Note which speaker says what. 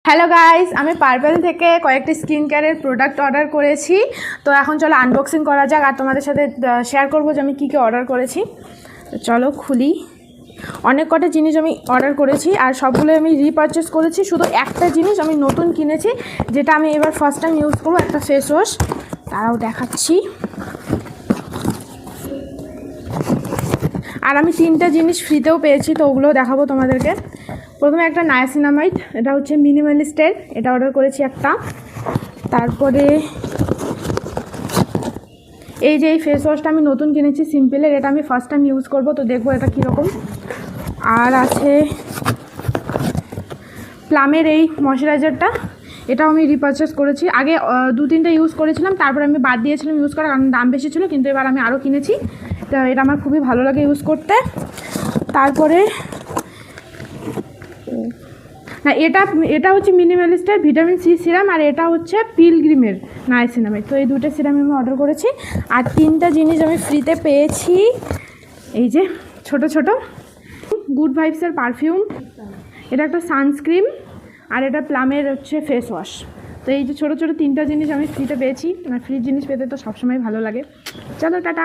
Speaker 1: Hello guys, আমি purple থেকে কয়েকটি স্কিন কেয়ারের প্রোডাক্ট অর্ডার করেছি। তো এখন চলো আনবক্সিং করা যাক আর তোমাদের সাথে শেয়ার করবো যে আমি কী কী অর্ডার করেছি। তো চলো খুলি। অনেক কটা জিনিস আমি অর্ডার করেছি আর সবগুলো আমি রিপারচেস করেছি। শুধু একটা জিনিস আমি নতুন কিনেছি, যেটা আমি এবার ফার্স্ট টাইম ইউজ করবো, একটা ফেস ওয়াশ। তারাও দেখাচ্ছি। আর আমি 3টা জিনিস ফ্রিতেও পেয়েছি, তো ওগুলোও দেখাবো তোমাদেরকে। প্রথমে একটা নায়াসিনামাইড, এটা হচ্ছে মিনিমালিস্টের, এটা অর্ডার করেছি একটা। তারপরে এই যে এই ফেস ওয়াশটা আমি নতুন কিনেছি সিম্পলের, এটা আমি ফার্স্ট টাইম ইউজ করবো, তো দেখবো এটা কীরকম। আর আছে প্লামের এই ময়শ্চারাইজারটা, এটাও আমি রিপারচেস করেছি। আগে 2-3টা ইউজ করেছিলাম, তারপর আমি বাদ দিয়েছিলাম ইউজ করা, কারণ দাম বেশি ছিল, কিন্তু এবার আমি আরও কিনেছি। তো এটা আমার খুবই ভালো লাগে ইউজ করতে। তারপরে না, এটা হচ্ছে মিনিমালিস্টের ভিটামিন সি সিরাম, আর এটা হচ্ছে পিলগ্রিমের নায়াসিনামাইড। তো এই দুটো সিরাম আমি অর্ডার করেছি। আর 3টা জিনিস আমি ফ্রিতে পেয়েছি। এই যে ছোট ছোট গুড ভাইবসের পারফিউম, এটা একটা সানস্ক্রিন, আর এটা প্লামের হচ্ছে ফেস ওয়াশ। তো এই যে ছোটো ছোটো 3টা জিনিস আমি ফ্রিতে পেয়েছি। আর ফ্রি জিনিস পেতে তো সবসময় ভালো লাগে। চলো টাটা।